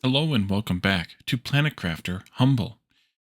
Hello and welcome back to Planet Crafter Humble.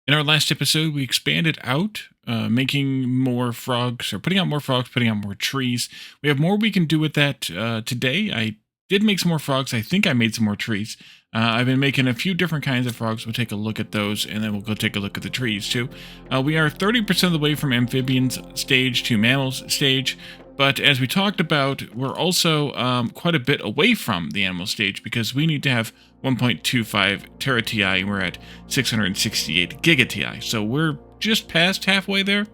In our last episode, we expanded out, making more frogs, or putting out more frogs, putting out more trees. We have more we can do with that today. I did make some more frogs. I think I made some more trees. I've been making a few different kinds of frogs. We'll take a look at those, and then we'll go take a look at the trees too. We are 30% of the way from amphibians stage to mammals stage. But as we talked about, we're also quite a bit away from the animal stage because we need to have 1.25 tera TI and we're at 668 giga TI. So we're just past halfway there.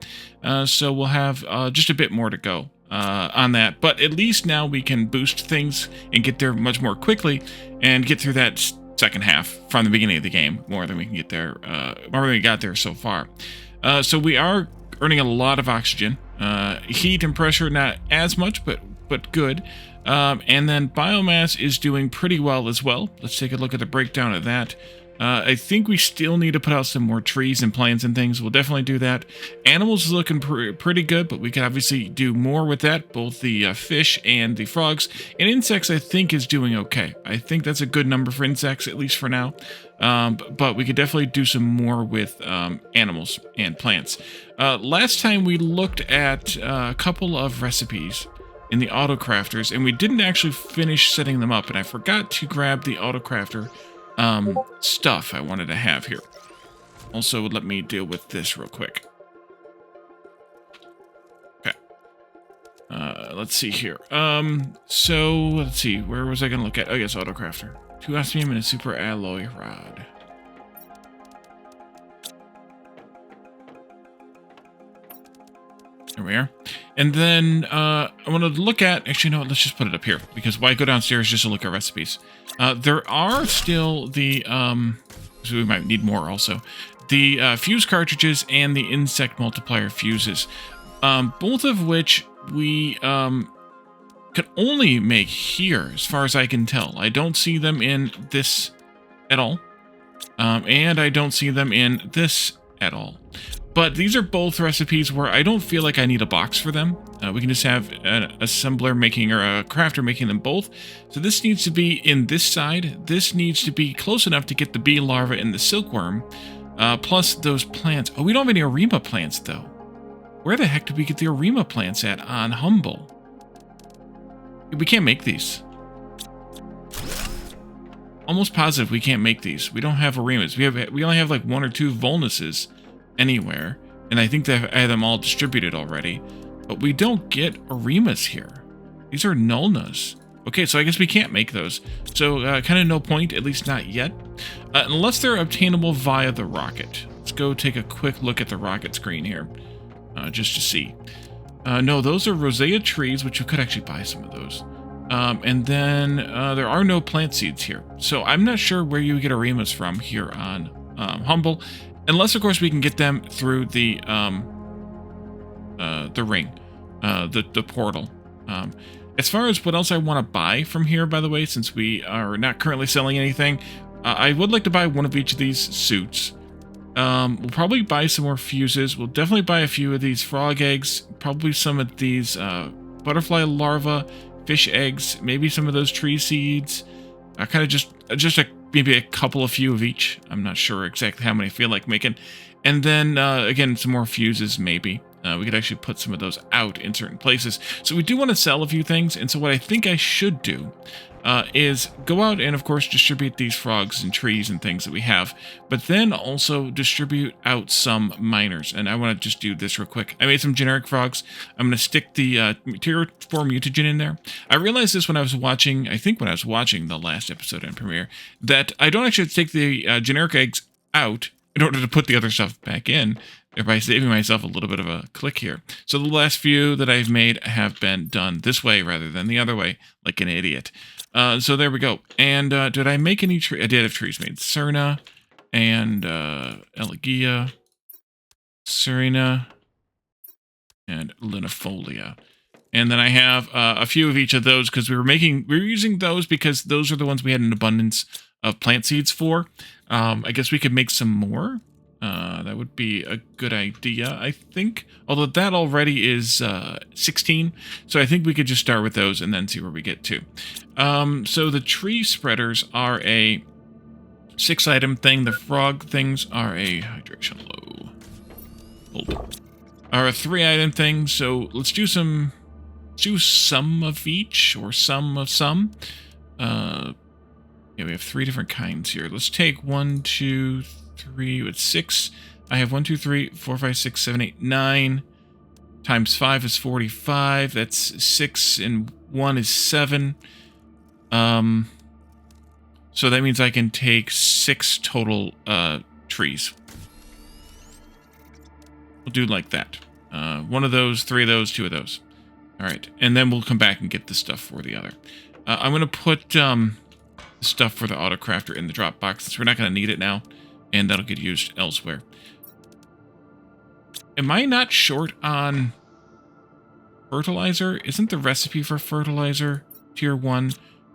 So we'll have just a bit more to go on that. But at least now we can boost things and get there much more quickly and get through that second half from the beginning of the game more than we can get there, more than we got there so far. So we are earning a lot of oxygen. Heat and pressure not as much, but good. And then biomass is doing pretty well as well. Let's take a look at the breakdown of that. I think we still need to put out some more trees and plants and things. We'll definitely do that. Animals is looking pretty good, but we can obviously do more with that, both the fish and the frogs. And insects, I think, is doing okay. I think that's a good number for insects, at least for now. But we could definitely do some more with animals and plants. Last time we looked at a couple of recipes in the auto crafters, and we didn't actually finish setting them up, and I forgot to grab the auto crafter stuff I wanted to have here. Also, let me deal with this real quick. Okay. Let's see here. So let's see, where was I gonna look at? Oh yes, auto crafter. 2 osmium and a super alloy rod. There we are. And then I want to look at, actually, no, let's just put it up here, because why go downstairs just to look at recipes? There are still the, so we might need more also, the fuse cartridges and the insect multiplier fuses, both of which we could only make here, as far as I can tell. I don't see them in this at all, and I don't see them in this at all. But these are both recipes where I don't feel like I need a box for them. We can just have an assembler making, or a crafter making them both. So this needs to be in this side. This needs to be close enough to get the bee larva and the silkworm, plus those plants. Oh, we don't have any Arima plants, though. Where the heck did we get the Arima plants at on Humble? We can't make these. Almost positive we can't make these. We don't have Arimas. We only have like 1 or 2 Volnuses anywhere, and I think that I had them all distributed already, but we don't get Arimas here. These are Nulnas. Okay, so I guess we can't make those. So kind of no point, at least not yet, unless they're obtainable via the rocket. Let's go take a quick look at the rocket screen here, just to see. No, those are Rosea trees, which you could actually buy some of those. And then there are no plant seeds here, so I'm not sure where you get Arimas from here on Humble. Unless, of course, we can get them through the ring, the portal. As far as what else I want to buy from here, by the way, since we are not currently selling anything, I would like to buy one of each of these suits. We'll probably buy some more fuses. We'll definitely buy a few of these frog eggs, probably some of these butterfly larvae, fish eggs, maybe some of those tree seeds. Kind of just maybe a couple of few of each. I'm not sure exactly how many I feel like making. And then, again, some more fuses, maybe. We could actually put some of those out in certain places. So we do want to sell a few things. And so what I think I should do is go out and, of course, distribute these frogs and trees and things that we have. But then also distribute out some miners. And I want to just do this real quick. I made some generic frogs. I'm going to stick the terraform mutagen in there. I realized this when I was watching, I think when I was watching the last episode in Premiere, that I don't actually take the generic eggs out in order to put the other stuff back in, thereby saving myself a little bit of a click here. So the last few that I've made have been done this way rather than the other way, like an idiot. So there we go. And did I make any tree? I did have trees made. Serna and Elegia, Serena, and Linifolia. And then I have a few of each of those because we were using those because those are the ones we had an abundance of plant seeds for. I guess we could make some more. That would be a good idea, I think. Although that already is 16, so I think we could just start with those and then see where we get to. So the tree spreaders are a 6-item thing. The frog things are a hydration low. Hold. Are a 3-item thing. So let's do some. Let's do some of each or some of some. Yeah, we have 3 different kinds here. Let's take 1, 2, 3 with 6. I have 1, 2, 3, 4, 5, 6, 7, 8, 9. Times 5 is 45. That's 6 and 1 is 7. So that means I can take 6 total trees. We'll do like that. 1 of those, 3 of those, 2 of those. All right, and then we'll come back and get the stuff for the other. I'm going to put the stuff for the autocrafter in the drop box since we're not going to need it now, and that'll get used elsewhere. Am I not short on fertilizer? Isn't the recipe for fertilizer tier 1?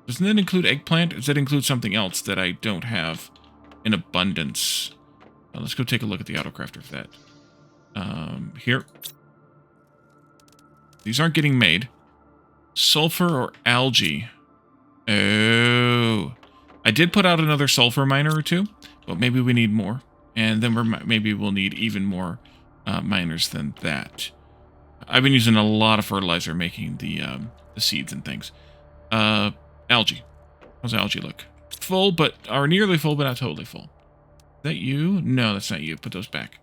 Doesn't that include eggplant? Or does that include something else that I don't have in abundance? Let's go take a look at the autocrafter for that. Here. These aren't getting made. Sulfur or algae? Oh. I did put out another sulfur miner or 2, but maybe we need more. And then maybe we'll need even more miners than that. I've been using a lot of fertilizer making the seeds and things. Algae. How's algae look? Full, or nearly full, but not totally full. Is that you? No, that's not you. Put those back.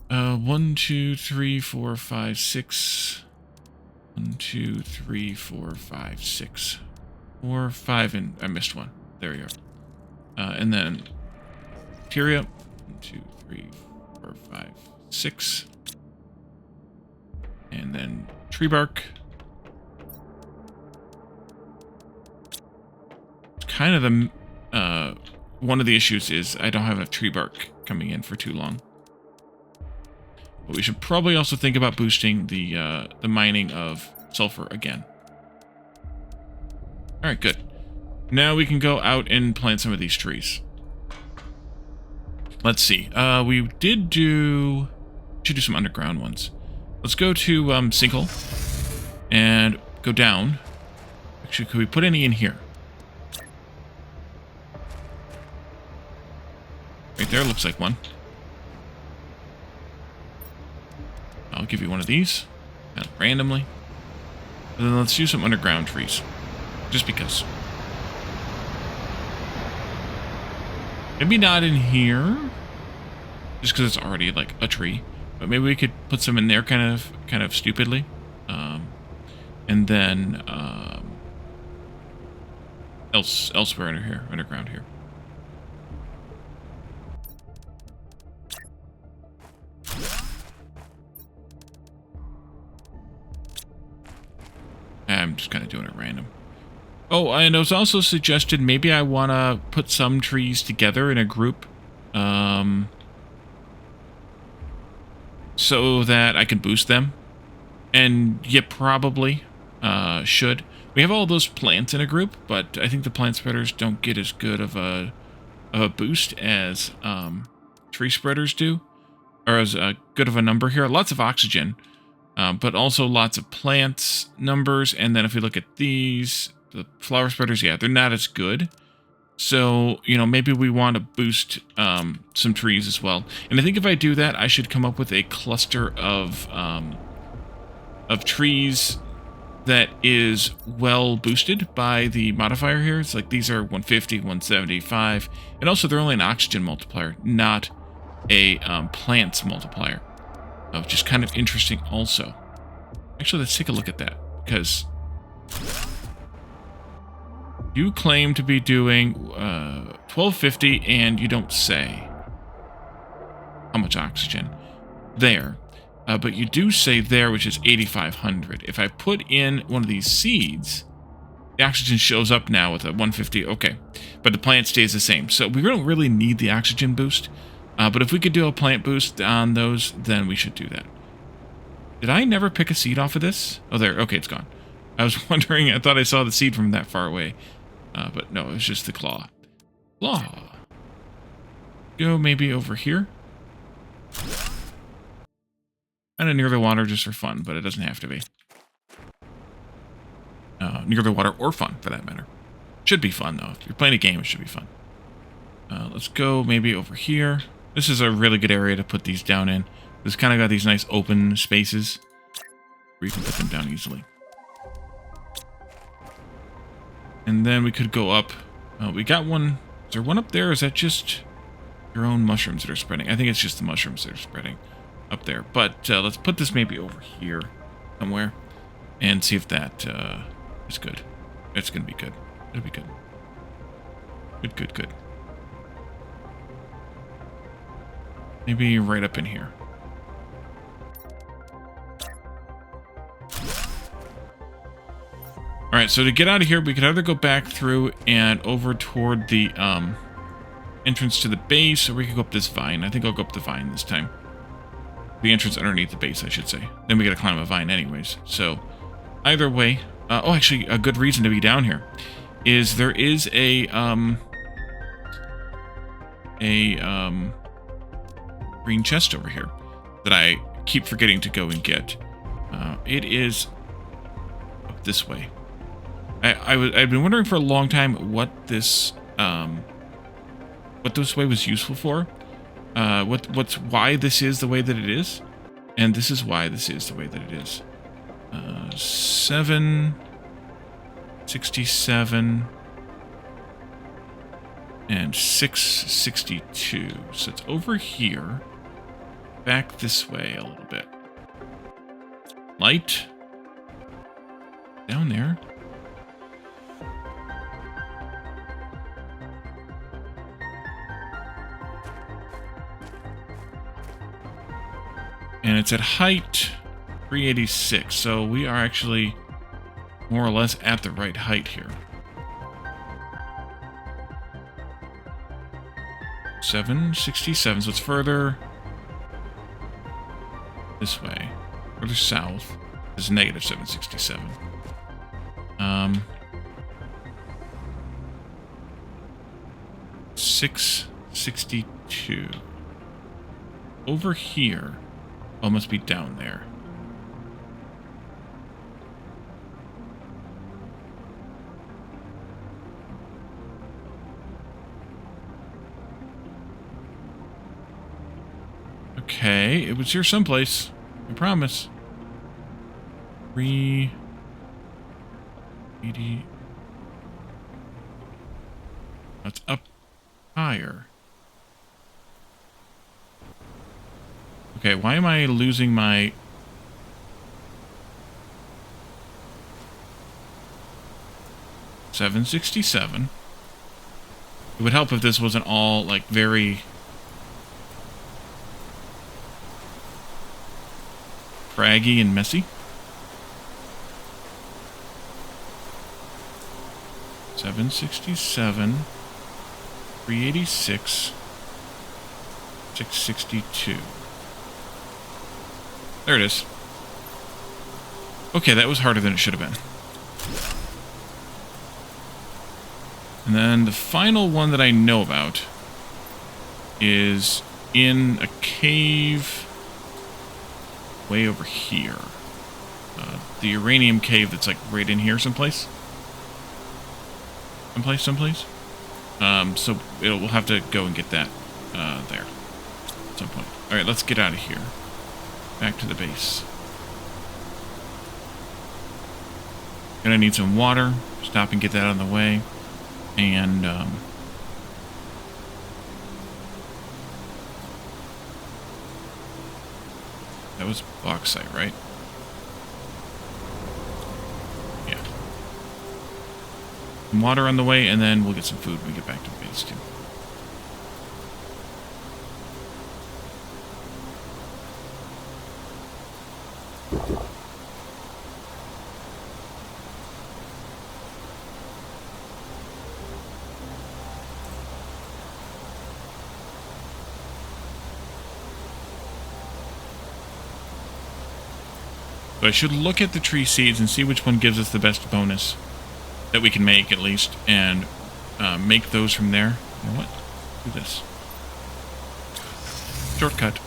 1, 2, 3, 4, 5, 6. 1, 2, 3, 4, 5, 6. 4, 5, and I missed one. There you are. And then bacteria. 1, 2, 3, 4, 5, 6. And then tree bark. Kind of the one of the issues is I don't have enough tree bark coming in for too long. But we should probably also think about boosting the mining of sulfur again. All right, good. Now we can go out and plant some of these trees. Let's see. We should do some underground ones. Let's go to sinkhole and go down. Actually, could we put any in here? Right there, looks like one. I'll give you one of these, randomly. And then let's do some underground trees, just because. Maybe not in here, just because it's already like a tree. But maybe we could put some in there, kind of stupidly, and then elsewhere under here, underground here. I'm just kind of doing it random. Oh, and it was also suggested maybe I want to put some trees together in a group, so that I can boost them. And you probably should. We have all those plants in a group, but I think the plant spreaders don't get as good of a boost as tree spreaders do, or as good of a number here. Lots of oxygen. But also lots of plants numbers. And then if we look at these, the flower spreaders, yeah, they're not as good. So, maybe we want to boost some trees as well. And I think if I do that, I should come up with a cluster of trees that is well boosted by the modifier here. It's like these are 150, 175. And also they're only an oxygen multiplier, not a plants multiplier. Which is kind of interesting also. Actually, let's take a look at that, because you claim to be doing 1250 and you don't say how much oxygen there. But you do say there, which is 8,500. If I put in one of these seeds, the oxygen shows up now with a 150. Okay, but the plant stays the same. So we don't really need the oxygen boost. But if we could do a plant boost on those, then we should do that. Did I never pick a seed off of this? Oh, there. Okay, it's gone. I was wondering. I thought I saw the seed from that far away. But no, it was just the claw. Claw. Go maybe over here. Kind of near the water just for fun, but it doesn't have to be. Near the water or fun, for that matter. Should be fun, though. If you're playing a game, it should be fun. Let's go maybe over here. This is a really good area to put these down in. It's kind of got these nice open spaces where you can put them down easily. And then we could go up. We got one. Is there one up there? Or is that just your own mushrooms that are spreading? I think it's just the mushrooms that are spreading up there. But let's put this maybe over here somewhere and see if that is good. It's going to be good. It'll be good. Good, good, good. Maybe right up in here. All right, so to get out of here, we could either go back through and over toward the entrance to the base, or we could go up this vine. I think I'll go up the vine this time. The entrance underneath the base, I should say. Then we gotta climb a vine anyways. So either way, oh, actually, a good reason to be down here is there is a green chest over here that I keep forgetting to go and get. It is up this way. I've been wondering for a long time what this way was useful for. Why this is the way that it is, and this is why this is the way that it is. 767 and 662. So it's over here, back this way a little bit. Light down there. And it's at height 386, so we are actually more or less at the right height here. 767, so it's further this way, further south. It's negative 767. 662. Over here. Oh, must be down there. Okay, it was here someplace. I promise. 380. That's up higher. Okay, why am I losing my... $767. It would help if this wasn't all, like, very... craggy and messy. 767, 386, 662. There it is. Okay, that was harder than it should have been. And then the final one that I know about is in a cave way over here. The uranium cave that's like right in here someplace. Someplace. So we'll have to go and get that there at some point. All right, let's get out of here. Back to the base. Gonna need some water. Stop and get that out of the way. And that was bauxite, right? Yeah. Some water on the way, and then we'll get some food when we get back to the base too. So I should look at the tree seeds and see which one gives us the best bonus that we can make, at least, and make those from there. You know what? Do this. Shortcut.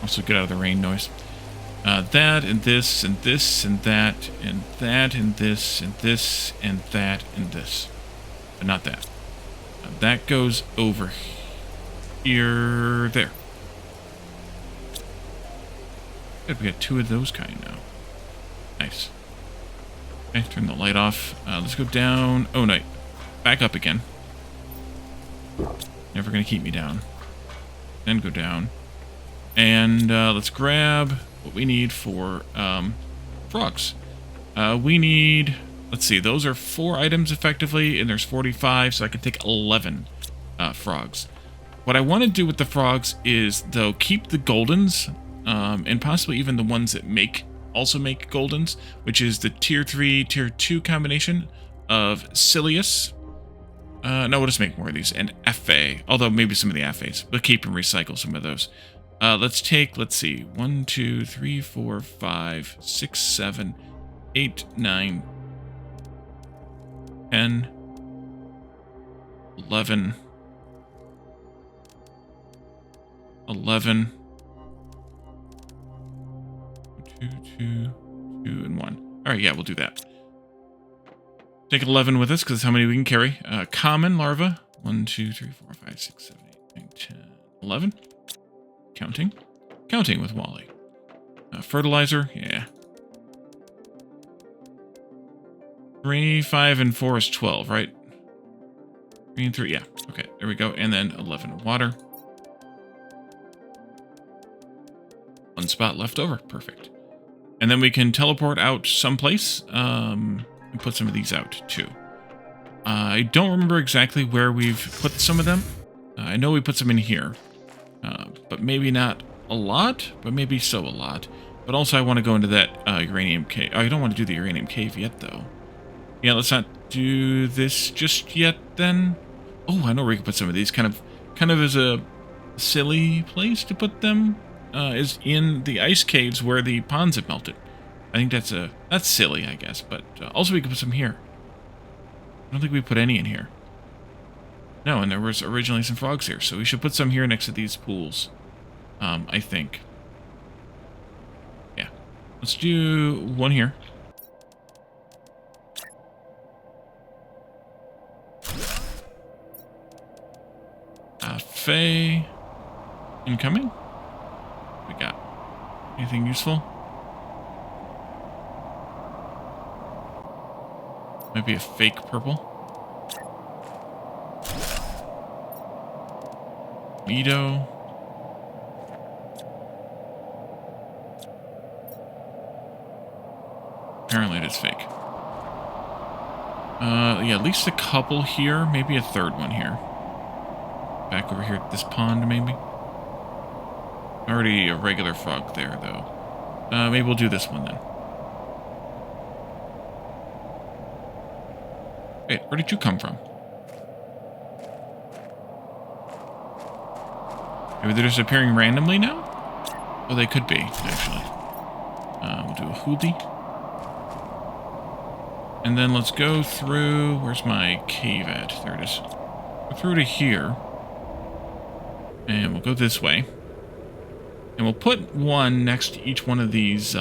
Also get out of the rain noise. That, and this, and this, and that, and that, and this, and this, and that, and this. But not that. That goes over here. There. Good, we got 2 of those kind now. Nice. Okay, turn the light off. Let's go down. Oh, no. Back up again. Never going to keep me down. Then go down. And let's grab what we need for frogs. We need... Let's see. Those are 4 items effectively, and there's 45, so I can take 11 frogs. What I want to do with the frogs is, though, keep the goldens, and possibly even the ones that also make goldens, which is the tier 3, tier 2 combination of Silius. No, we'll just make more of these, and FA, although maybe some of the FAs. We'll keep and recycle some of those. Let's see, 1, 2, 3, 4, 5, 6, 7, 8, 9, 10, 11, 11, 2, 2, 2, and 1. All right, yeah, we'll do that. Take 11 with us, because that's how many we can carry. Common larva. 1, 2, 3, 4, 5, 6, 7, 8, 9, 10, 11. Counting. Counting with Wally. Fertilizer. Yeah. 3, 5, and 4 is 12, right? 3 and 3. Yeah. Okay, there we go. And then 11 water. 1 spot left over. Perfect. And then we can teleport out someplace. And put some of these out, too. I don't remember exactly where we've put some of them. I know we put some in here. But maybe not a lot, but maybe so a lot. But also I want to go into that uranium cave. I don't want to do the uranium cave yet, though. Yeah, let's not do this just yet, then. Oh, I know where we can put some of these. Kind of as a silly place to put them. Is in the ice caves where the ponds have melted. I think that's silly, I guess, but also we could put some here. I don't think we put any in here. No, and there was originally some frogs here, so we should put some here next to these pools. I think. Yeah. Let's do 1 here. Faye. Incoming? We got anything useful? Might be a fake purple. Miju. Apparently it is fake. Yeah, at least a couple here. Maybe a 3rd one here. Back over here at this pond, maybe. Already a regular frog there, though. Maybe we'll do this one, then. Wait, where did you come from? Maybe they're just appearing randomly now? Oh, they could be, actually. We'll do a hoodie. And then let's go through... Where's my cave at? There it is. Go through to here. And we'll go this way. And we'll put 1 next to each one of these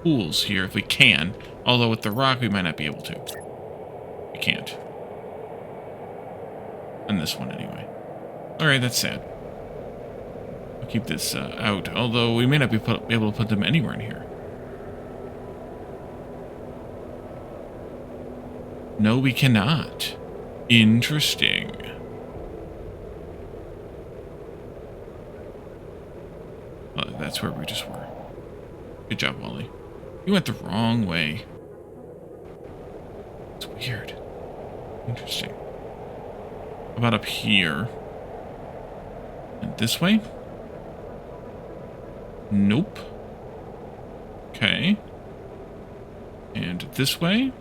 pools here if we can. Although with the rock we might not be able to. We can't. And this one anyway. Alright, that's sad. I'll keep this out. Although we may not be able to put them anywhere in here. No, we cannot. Interesting. Oh, that's where we just were. Good job, Wally. You went the wrong way. It's weird. Interesting. How about up here? And this way? Nope. Okay. And this way?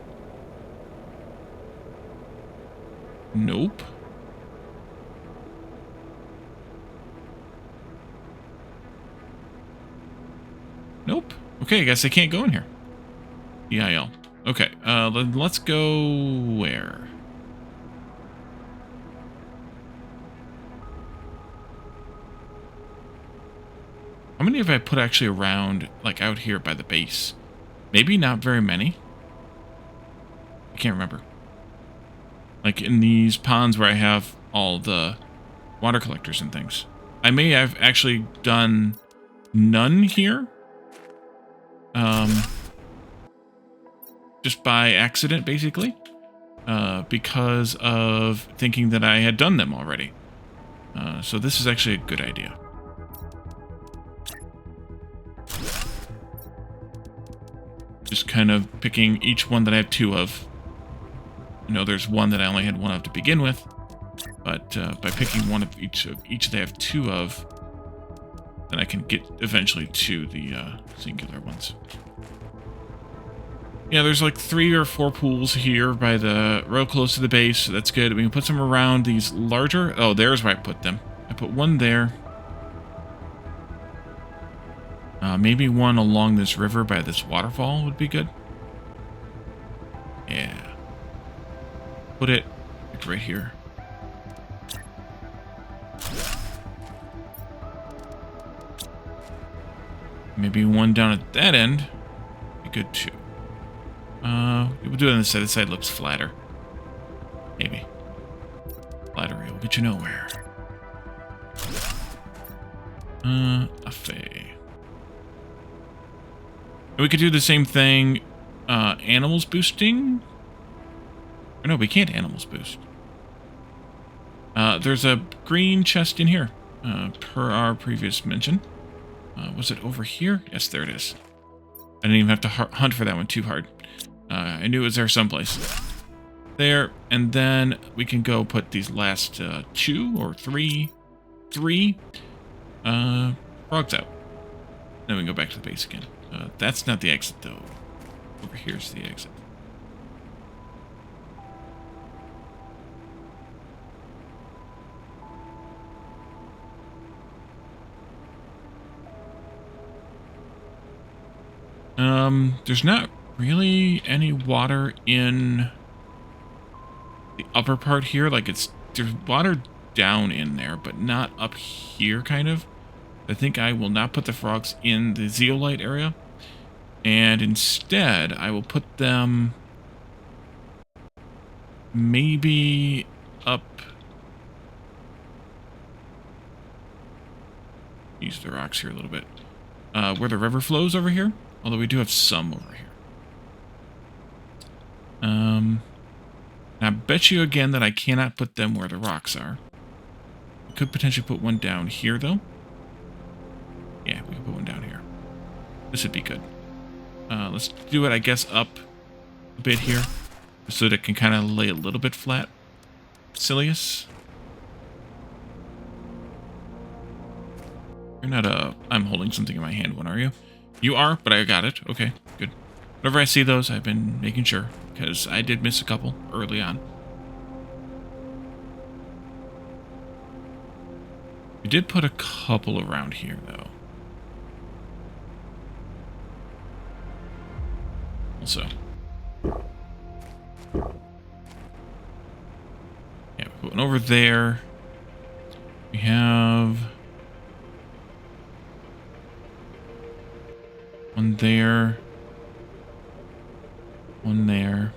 Nope. Nope. Okay, I guess I can't go in here. EIL. Okay, let's go where? How many have I put actually around, like out here by the base? Maybe not very many. I can't remember. Like in these ponds where I have all the water collectors and things. I may have actually done none here. Just by accident, basically. Because of thinking that I had done them already. So this is actually a good idea. Just kind of picking each one that I have 2 of. You know, there's one that I only had 1 of to begin with. But by picking one of each that I have 2 of, then I can get eventually to the singular ones. Yeah, there's like 3 or 4 pools here by the real close to the base. So that's good. We can put some around these larger. Oh, there's where I put them. I put one there. Maybe one along this river by this waterfall would be good. Yeah. Put it like right here. Maybe one down at that end. Be good too. We'll do it on this side. This side looks flatter. Maybe. Flattery will get you nowhere. A fey. We could do the same thing. Animals boosting? Or no, we can't animals boost. There's a green chest in here, per our previous mention. Was it over here? Yes, there it is. I didn't even have to hunt for that one too hard. I knew it was there someplace. There, and then we can go put these last 2 or 3 frogs out. Then we can go back to the base again. That's not the exit, though. Over here's the exit. There's not really any water in the upper part here. Like there's water down in there, but not up here, kind of. I think I will not put the frogs in the zeolite area. And instead, I will put them maybe up. Use the rocks here a little bit. Where the river flows over here. Although we do have some over here. Now I bet you again that I cannot put them where the rocks are. I could potentially put one down here, though. Yeah, we can put one down here. This would be good. Let's do it, I guess, up a bit here. So that it can kind of lay a little bit flat. Silius. You're not I'm holding something in my hand one, are you? You are, but I got it. Okay, good. Whenever I see those, I've been making sure. Because I did miss a couple early on. We did put a couple around here, though. Also. Yeah, we put one over there. We have one there. One there.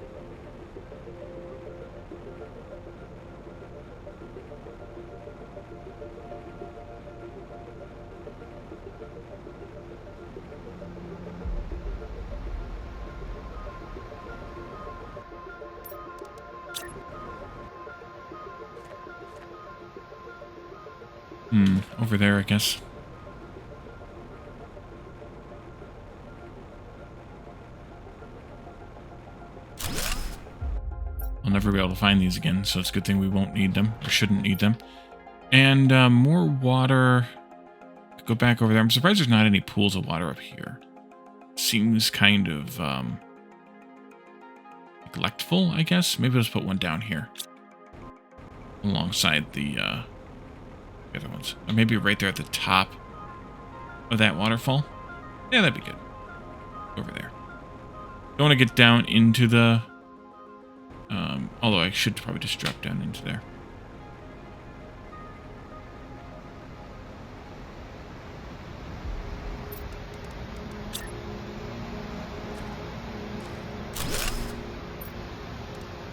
Over there, I guess. I'll never be able to find these again, so it's a good thing we won't need them, or shouldn't need them. And more water. Go back over there. I'm surprised there's not any pools of water up here. Seems kind of neglectful, I guess. Maybe let's put one down here. Alongside the other ones. Or maybe right there at the top of that waterfall. Yeah, that'd be good. Over there. Don't want to get down into the... although I should probably just drop down into there.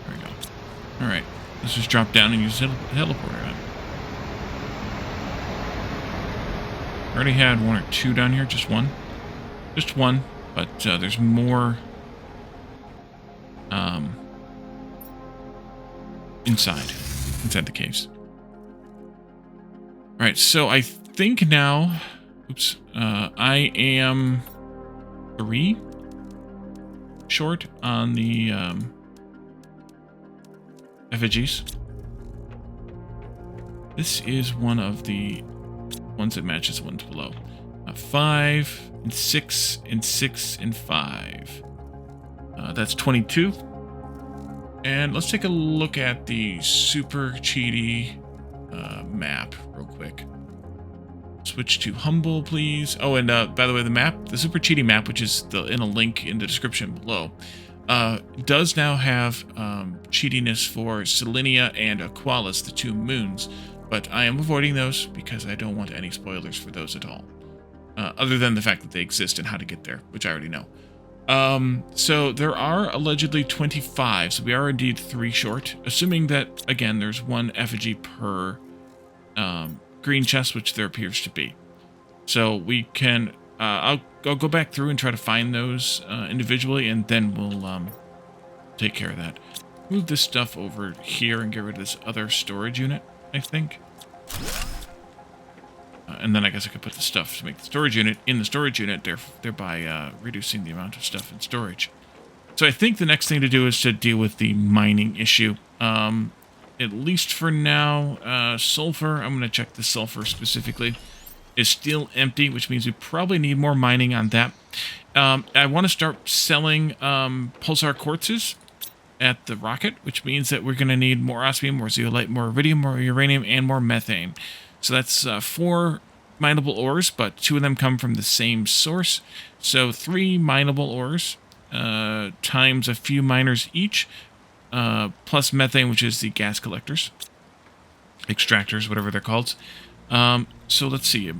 There we go. Alright. Let's just drop down and use the teleporter on. I already had one or two down here, just one. Just one, but there's more inside the caves. All right, so I think now, oops, I am 3 short on the effigies. This is one of the ones that matches the ones below. 5 and 6 and 6 and 5. That's 22. And let's take a look at the super cheaty map real quick. Switch to humble, please. Oh, and by the way, the super cheaty map, which is in a link in the description below, does now have cheatiness for Selenia and Aqualis, the 2 moons, but I am avoiding those because I don't want any spoilers for those at all, other than the fact that they exist and how to get there, which I already know. So there are allegedly 25, so we are indeed 3 short, assuming that, again, there's 1 effigy per green chest, which there appears to be. So we can, I'll go back through and try to find those individually, and then we'll take care of that. Move this stuff over here and get rid of this other storage unit, I think. And then I guess I could put the stuff to make the storage unit in the storage unit, thereby reducing the amount of stuff in storage. So I think the next thing to do is to deal with the mining issue. At least for now, sulfur, I'm going to check the sulfur specifically, is still empty, which means we probably need more mining on that. I want to start selling pulsar quartzes at the rocket, which means that we're going to need more osmium, more zeolite, more iridium, more uranium, and more methane. So that's 4 mineable ores, but 2 of them come from the same source. So 3 mineable ores times a few miners each, plus methane, which is the gas collectors, extractors, whatever they're called. So let's see,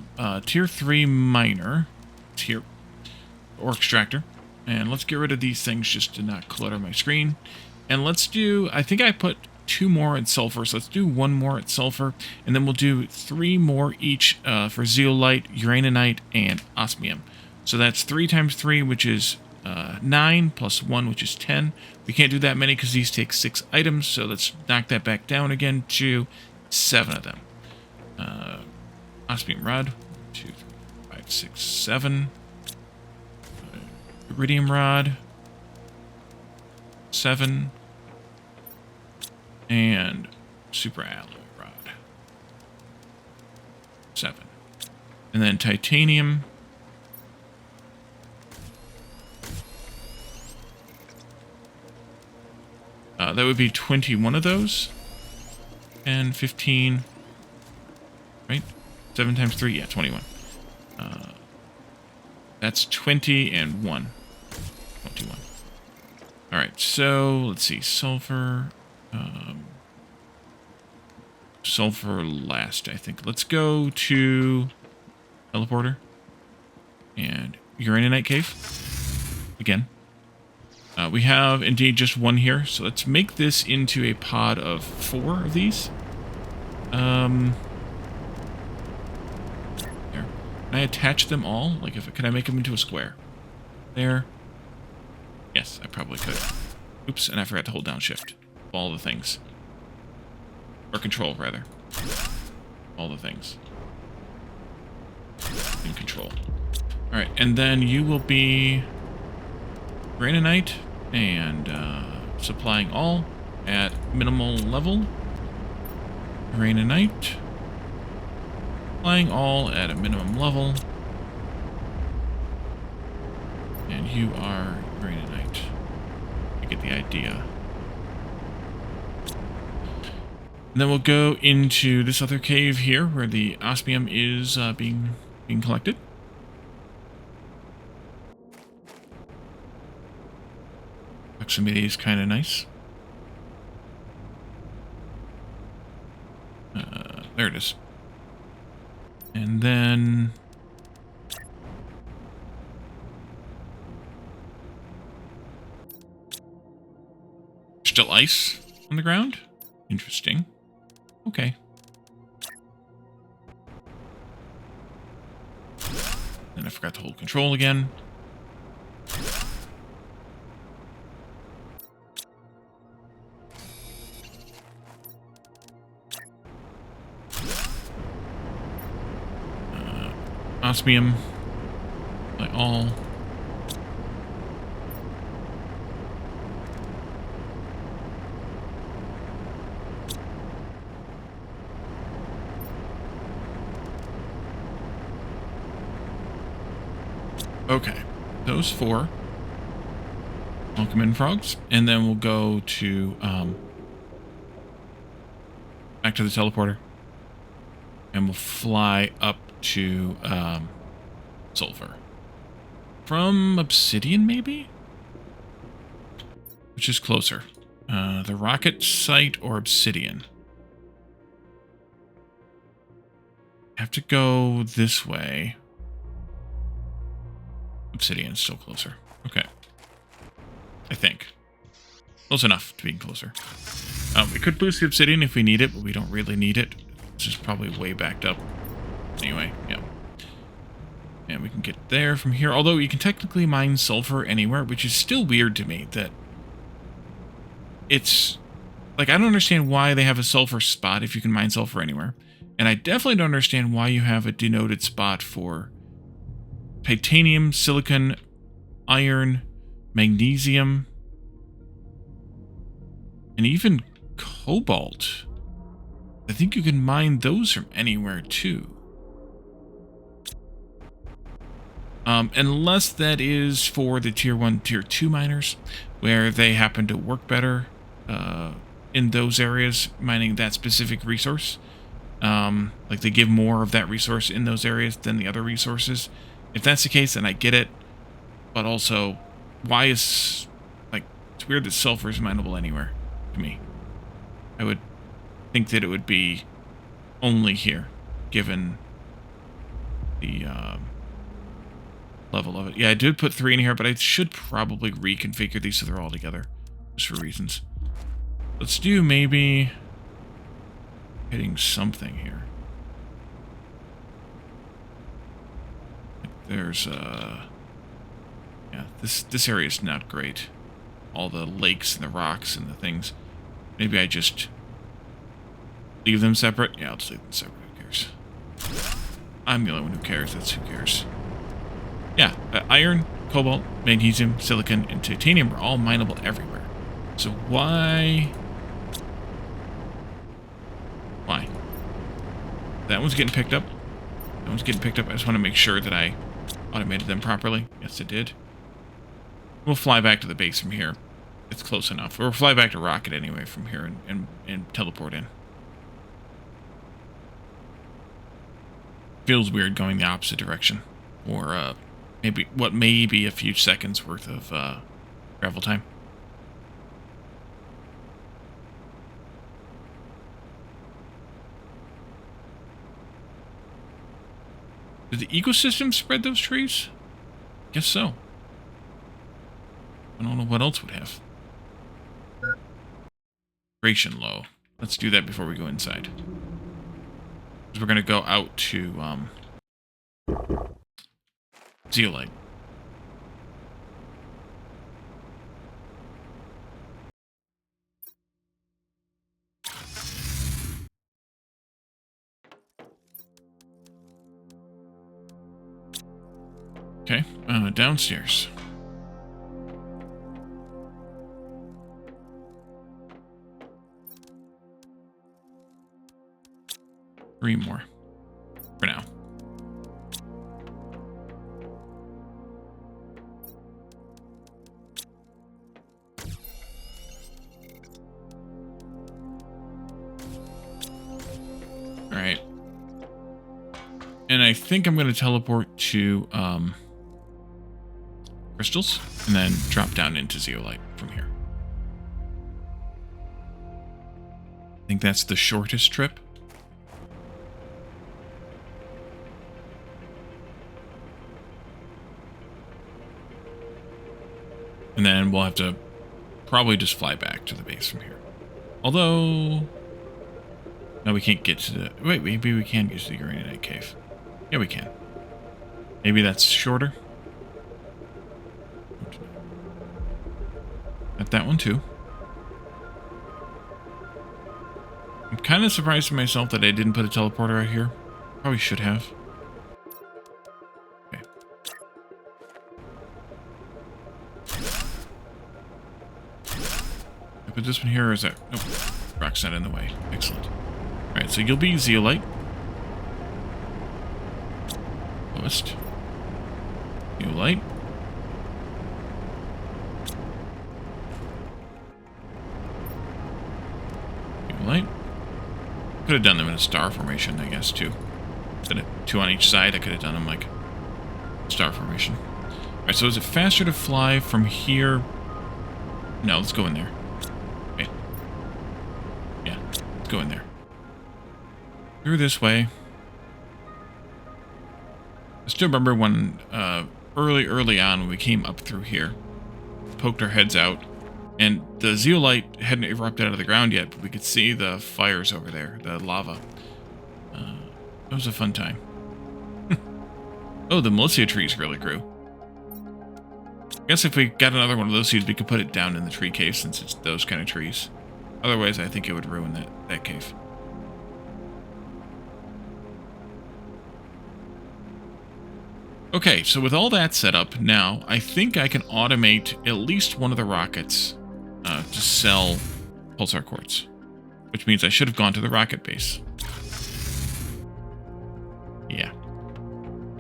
tier 3 miner, tier or extractor, and let's get rid of these things just to not clutter my screen. And let's do, I think I put 2 more at sulfur, so let's do 1 more at sulfur, and then we'll do 3 more each for zeolite, uraninite, and osmium. So that's 3 times 3, which is 9, plus 1, which is 10. We can't do that many because these take 6 items, so let's knock that back down again to 7 of them. Osmium rod, 2, 3, 5, 6, 7. Iridium rod, 7. And super alloy rod, 7. And then titanium, that would be 21 of those, and 15, right? 7 times 3, yeah, 21. That's 20 and 1. 21. All right, so let's see, sulfur. Sulfur last, I think. Let's go to teleporter and uraninite cave again. We have indeed just 1 here, so let's make this into a pod of 4 of these. There. Can I attach them all? Like, can I make them into a square? There. Yes, I probably could. Oops, and I forgot to hold down shift. All the things. Or control, rather. All the things. In control. Alright, and then you will be granite and supplying all at minimal level. Granite. Supplying all at a minimum level. And you are granite. You get the idea. And then we'll go into this other cave here where the osmium is being collected. Proximity is kind of nice. There it is. And then still ice on the ground. Interesting. Okay. Then I forgot to hold control again. Osmium. By all. Okay, those 4. Welcome in, frogs. And then we'll go to, back to the teleporter. And we'll fly up to, sulfur. From obsidian, maybe? Which is closer? The rocket site or obsidian? Have to go this way. Obsidian's still closer. Okay. I think. Close enough to being closer. We could boost the obsidian if we need it, but we don't really need it. It's just probably way backed up. Anyway, yeah. And we can get there from here. Although you can technically mine sulfur anywhere, which is still weird to me that it's... Like, I don't understand why they have a sulfur spot if you can mine sulfur anywhere. And I definitely don't understand why you have a denoted spot for titanium, silicon, iron, magnesium, and even cobalt. I think you can mine those from anywhere too. Unless that is for the tier 1, tier 2 miners, where they happen to work better in those areas, mining that specific resource. Like they give more of that resource in those areas than the other resources. If that's the case, then I get it. But also, why is... Like, it's weird that sulfur is mineable anywhere, to me. I would think that it would be only here, given the level of it. Yeah, I did put 3 in here, but I should probably reconfigure these so they're all together, just for reasons. Let's do maybe hitting something here. There's yeah, this area is not great. All the lakes and the rocks and the things. Maybe I just leave them separate. Yeah, I'll just leave them separate. Who cares? I'm the only one who cares. That's who cares. Yeah, iron, cobalt, magnesium, silicon, and titanium are all mineable everywhere. So why? Why? That one's getting picked up. That one's getting picked up. I just want to make sure that I automated them properly. Yes, it did. We'll fly back to the base from here. It's close enough. Or we'll fly back to Rocket anyway from here and teleport in. Feels weird going the opposite direction. Or maybe what may be a few seconds worth of travel time. Did the ecosystem spread those trees? Guess so. I don't know what else would have. Ration low. Let's do that before we go inside. Because we're going to go out to zeolite. Okay, downstairs. Three more. For now. Alright. And I think I'm going to teleport to, crystals, and then drop down into zeolite from here. I think that's the shortest trip. And then we'll have to probably just fly back to the base from here. Although, No, we can't get to the... Wait, maybe we can get to the Uraninite cave. Yeah, we can. Maybe that's shorter. At that one, too. I'm kind of surprised to myself that I didn't put a teleporter out here. Probably should have. Okay. I put this one here, or is that... Nope. Rock's not in the way. Excellent. Alright, so you'll be Zeolite. Lowest. Zeolite. Zeolite. Could have done them in a star formation, I guess, too. Instead of 2 on each side, I could have done them like star formation. Alright, so is it faster to fly from here? No, let's go in there. Okay. Yeah, let's go in there. Through this way. I still remember when, early on, when we came up through here, poked our heads out, and the zeolite hadn't erupted out of the ground yet, but we could see the fires over there, the lava. It was a fun time. Oh, the Melissa trees really grew. I guess if we got another one of those seeds, we could put it down in the tree cave, since it's those kind of trees. Otherwise, I think it would ruin that cave. Okay, so with all that set up now, I think I can automate at least one of the rockets to sell pulsar quartz, which means I should have gone to the rocket base. Yeah.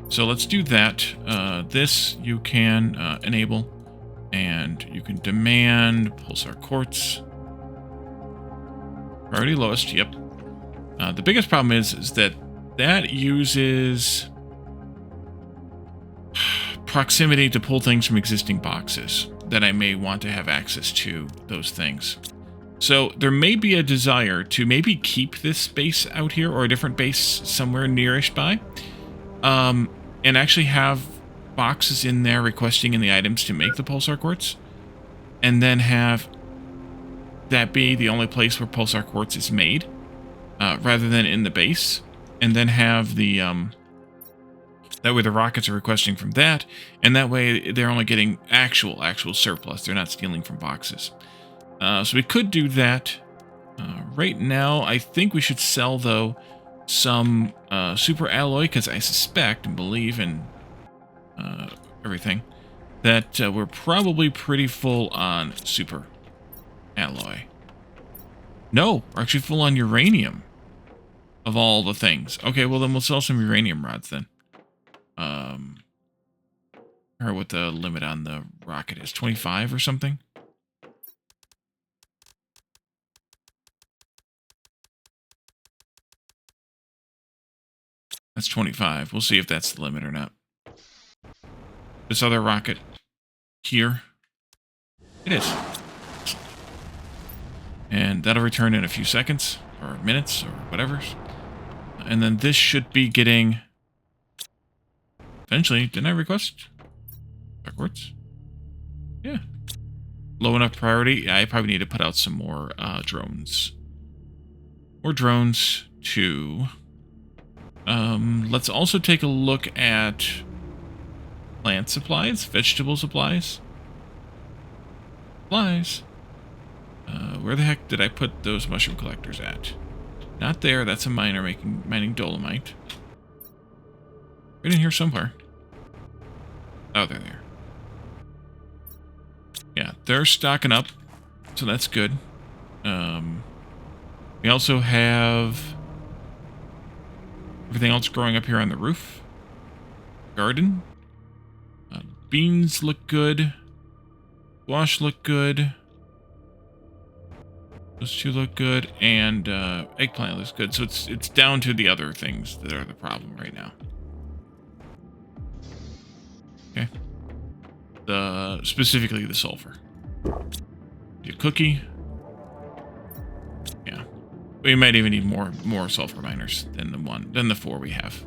So let's do that. This you can enable, and you can demand pulsar quartz. Priority lowest, yep. The biggest problem is that uses proximity to pull things from existing boxes that I may want to have access to those things. So there may be a desire to maybe keep this base out here, or a different base somewhere nearish by, and actually have boxes in there requesting in the items to make the pulsar quartz, and then have that be the only place where pulsar quartz is made, rather than in the base, and then have the that way the rockets are requesting from that, and that way they're only getting actual surplus. They're not stealing from boxes. So we could do that. Right now, I think we should sell, though, some super alloy, because I suspect and believe in everything that we're probably pretty full on super alloy. No, we're actually full on uranium, of all the things. Okay, well then we'll sell some uranium rods then. Or what the limit on the rocket is, 25 or something? That's 25. We'll see if that's the limit or not. This other rocket here, it is. And that'll return in a few seconds, or minutes, or whatever. And then this should be getting... Eventually, didn't I request backwards? Yeah. Low enough priority. I probably need to put out some more drones. More drones to... let's also take a look at plant supplies, vegetable supplies. Supplies. Where the heck did I put those mushroom collectors at? Not there. That's a miner mining dolomite. Right in here somewhere. Oh, they're there. Yeah, they're stocking up, so that's good. We also have everything else growing up here on the roof. Garden. Beans look good. Squash look good. Those two look good, and eggplant looks good. So it's down to the other things that are the problem right now. Okay. Specifically the sulfur. Get a cookie. Yeah. We might even need more sulfur miners than the 4 we have.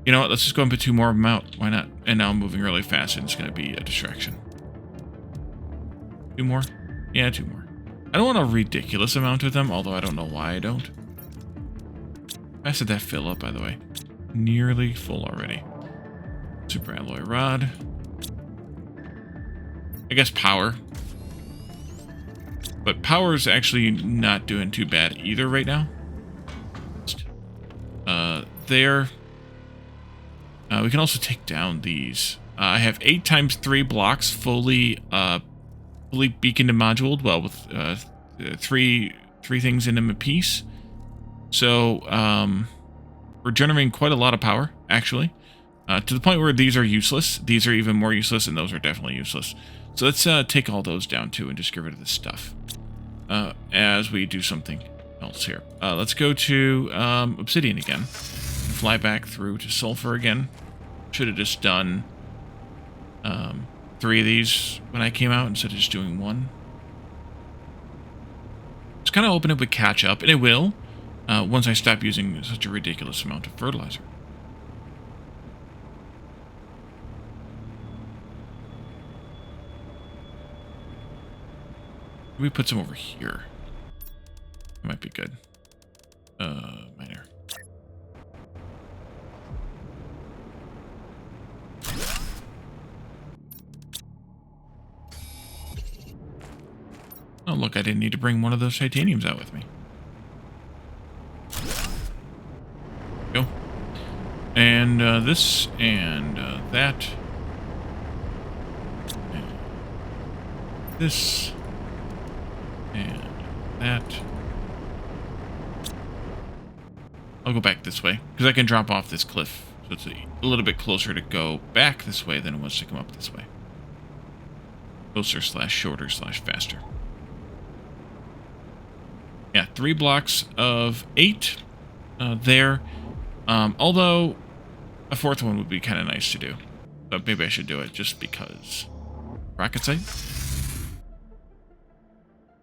You know what? Let's just go and put 2 more of them out. Why not? And now I'm moving really fast, and it's going to be a distraction. 2 more? Yeah, 2 more. I don't want a ridiculous amount of them, although I don't know why I don't. I said that fill up, by the way. Nearly full already. Super alloy rod. I guess power. But power's actually not doing too bad either right now. There. We can also take down these. I have 8 times 3 blocks fully beaconed and moduled. Well, with three things in them apiece. So we're generating quite a lot of power, actually. To the point where these are useless. These are even more useless, and those are definitely useless. So let's take all those down, too, and just get rid of this stuff. As we do something else here. Let's go to obsidian again. Fly back through to sulfur again. Should have just done 3 of these when I came out instead of just doing 1. It's kind of hoping it would catch up, and it will, once I stop using such a ridiculous amount of fertilizer. We put some over here. That might be good. Miner. Oh, look, I didn't need to bring one of those titaniums out with me. Go. And this and that. And this. And that. I'll go back this way, because I can drop off this cliff. So it's a little bit closer to go back this way than it was to come up this way. Closer / shorter / faster. Yeah, 3 blocks of 8 there. Although a 4th one would be kind of nice to do. But maybe I should do it just because. Rocket site?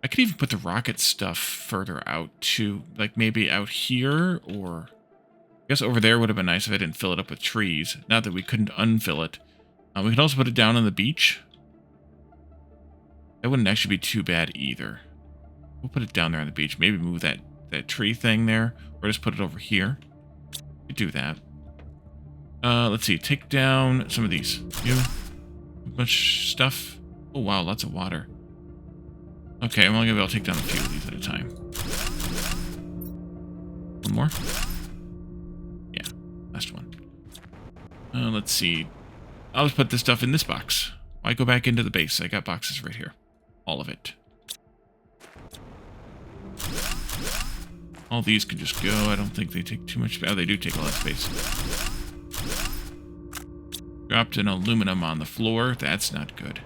I could even put the rocket stuff further out too. Like maybe out here, or I guess over there would have been nice if I didn't fill it up with trees. Not that we couldn't unfill it. We could also put it down on the beach. That wouldn't actually be too bad either. We'll put it down there on the beach. Maybe move that tree thing there, or just put it over here. We could do that. Let's see. Take down some of these. Much stuff. Oh wow, lots of water. Okay, I'm only gonna be able to take down a few of these at a time. One more? Yeah, last one. Let's see. I'll just put this stuff in this box. Why go back into the base? I got boxes right here. All of it. All these can just go. I don't think they take too much space. Oh, they do take a lot of space. Dropped an aluminum on the floor. That's not good.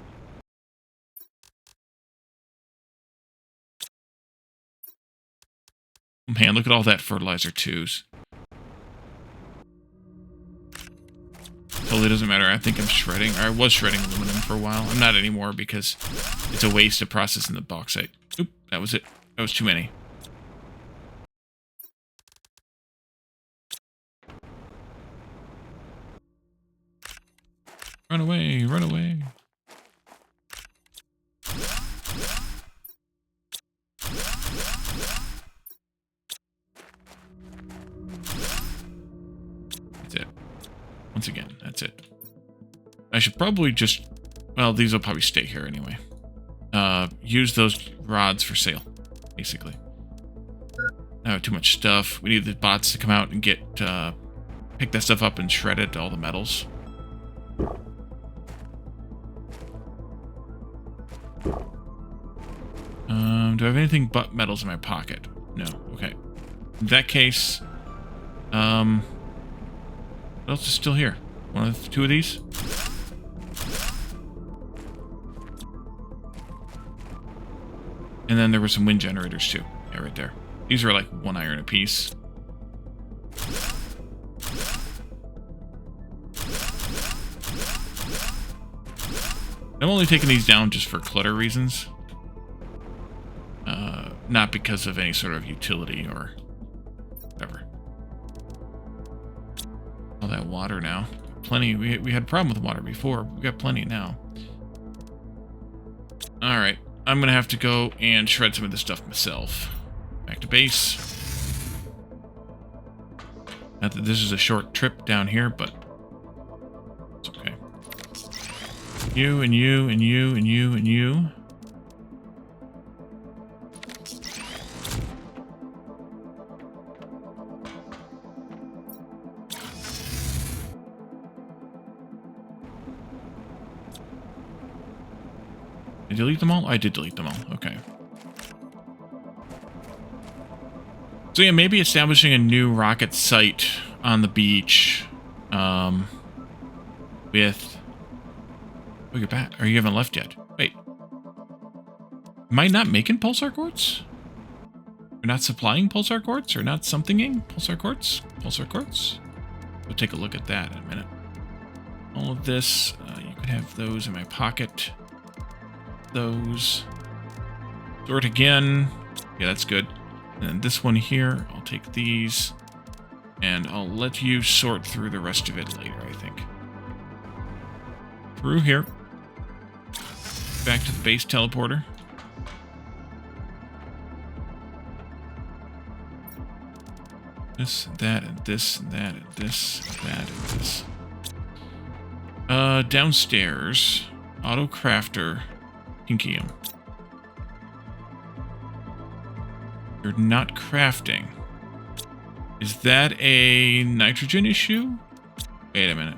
Man, look at all that fertilizer twos. Totally doesn't matter. I think I'm shredding, or I was shredding aluminum for a while. I'm not anymore because it's a waste of processing the bauxite. Oop, that was it. That was too many. Run away, run away. That's it. Once again, that's it. I should probably just... Well, these will probably stay here anyway. Use those rods for sale, basically. I have too much stuff. We need the bots to come out and get... pick that stuff up and shred it, all the metals. Do I have anything but metals in my pocket? No. Okay. In that case, what else is still here? 2 of these? And then there were some wind generators too. Yeah, right there. These are like 1 iron apiece. I'm only taking these down just for clutter reasons. Not because of any sort of utility or whatever. All that water now. Plenty. We had a problem with water before. We got plenty now. Alright. I'm going to have to go and shred some of this stuff myself. Back to base. Not that this is a short trip down here, but it's okay. You and you and you and you and you. Did I delete them all? I did delete them all. Okay. So yeah, maybe establishing a new rocket site on the beach, with... Oh, you're back. Or you haven't left yet. Wait. Am I not making pulsar quartz? Or not supplying pulsar quartz? Or not somethinging pulsar quartz? Pulsar quartz? We'll take a look at that in a minute. All of this, you could have those in my pocket. Those. Sort again. Yeah, that's good. And then this one here, I'll take these. And I'll let you sort through the rest of it later, I think. Through here. Back to the base teleporter. This, that, and this, and that, and this, and that, and this. Downstairs. Auto crafter. Pinkium. You're not crafting. Is that a nitrogen issue? Wait a minute.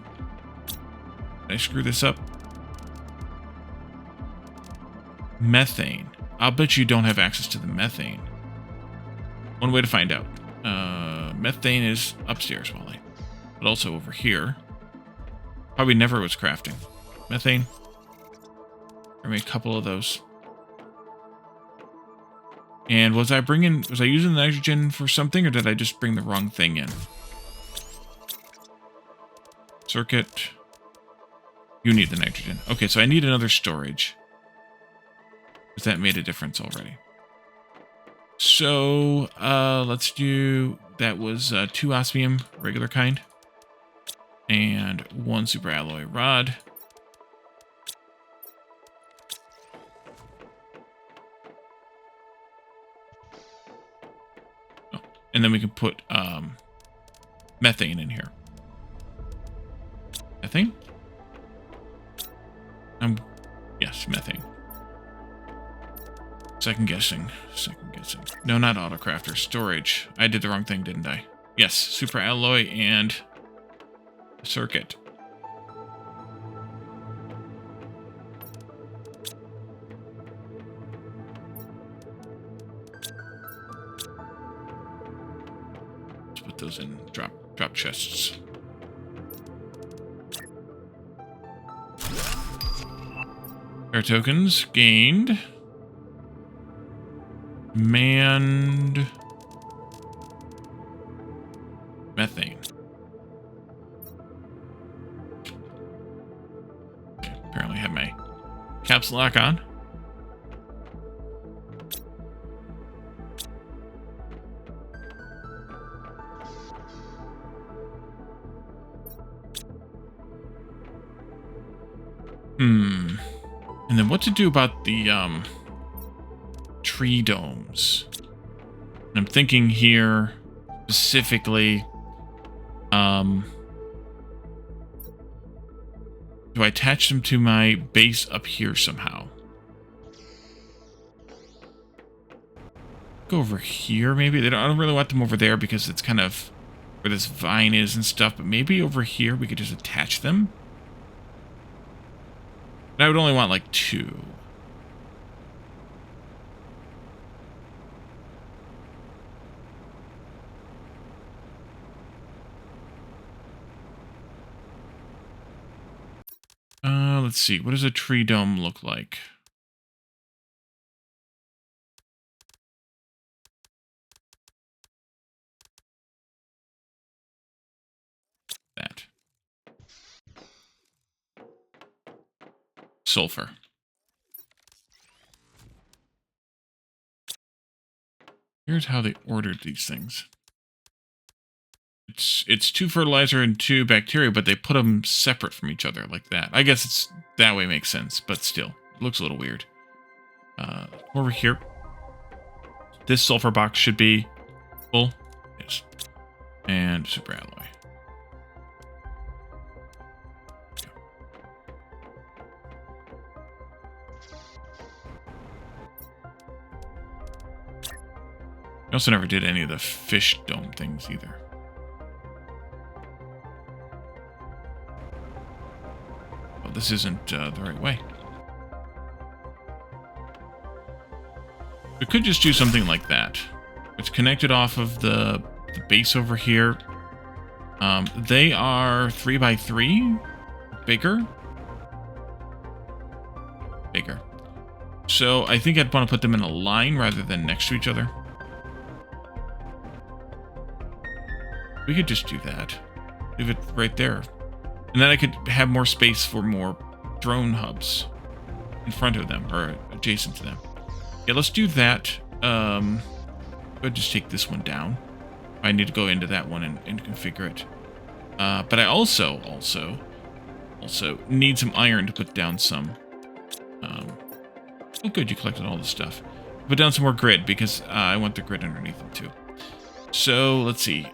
Did I screw this up? Methane. I'll bet you don't have access to the methane. One way to find out. Methane is upstairs, Wally. But also over here. Probably never was crafting. Methane. I made a couple of those. And was I using the nitrogen for something, or did I just bring the wrong thing in? Circuit. You need the nitrogen. Okay, so I need another storage. Because that made a difference already. So, let's do... That was 2 osmium, regular kind. And 1 super alloy rod. Oh, and then we can put methane in here. Methane? Yes, methane. Second guessing. No, not autocrafter. Storage. I did the wrong thing, didn't I? Yes, super alloy and circuit. Let's put those in drop chests. Air tokens gained. Manned methane. Okay, apparently have my caps lock on. And then what to do about the tree domes. And I'm thinking here specifically, do I attach them to my base up here somehow? Go over here maybe. I don't really want them over there because it's kind of where this vine is and stuff, but maybe over here we could just attach them. And I would only want like 2. Let's see. What does a tree dome look like? That. Sulfur. Here's how they ordered these things. It's 2 fertilizer and 2 bacteria, but they put them separate from each other like that. I guess it's that way makes sense, but still, it looks a little weird. Over here. This sulfur box should be full. Yes. And super alloy. I also never did any of the fish dome things either. Well, this isn't the right way. We could just do something like that. It's connected off of the base over here. They are 3x3. Bigger. Bigger. So I think I'd want to put them in a line rather than next to each other. We could just do that. Leave it right there. And then I could have more space for more drone hubs in front of them or adjacent to them. Yeah, let's do that. I'll just take this one down. I need to go into that one and configure it. But I also need some iron to put down some. Oh, good, you collected all the stuff. Put down some more grid because I want the grid underneath them too. So let's see.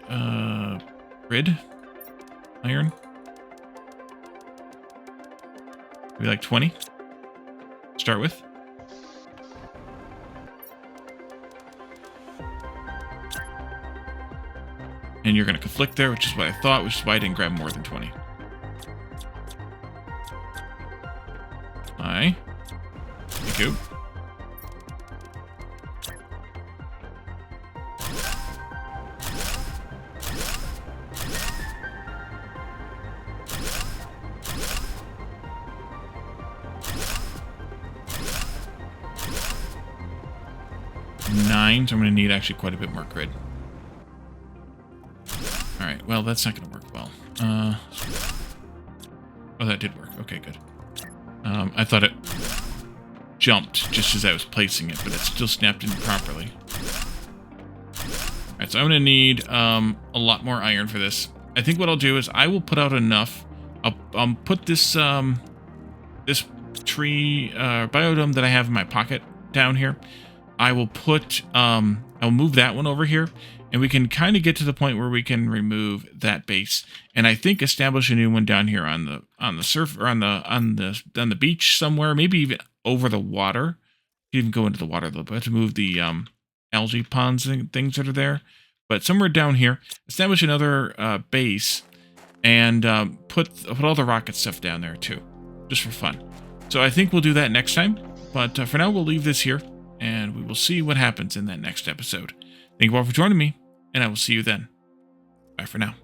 Grid, iron. Maybe like 20. Start with. And you're going to conflict there, which is what I thought, which is why I didn't grab more than 20. Aye. Thank you. So I'm going to need actually quite a bit more grid. Alright, well, that's not going to work well. Oh, that did work. Okay, good. I thought it jumped just as I was placing it, but it still snapped in properly. Alright, so I'm going to need a lot more iron for this. I think what I'll do is I will put out enough. I'll put this this tree biodome that I have in my pocket down here. I will put, I'll move that one over here, and we can kind of get to the point where we can remove that base, and I think establish a new one down here on the surf or on the beach somewhere, maybe even over the water. You can even go into the water a little bit to move the algae ponds and things that are there, but somewhere down here, establish another base, and put all the rocket stuff down there too, just for fun. So I think we'll do that next time, but for now we'll leave this here. And we will see what happens in that next episode. Thank you all for joining me, and I will see you then. Bye for now.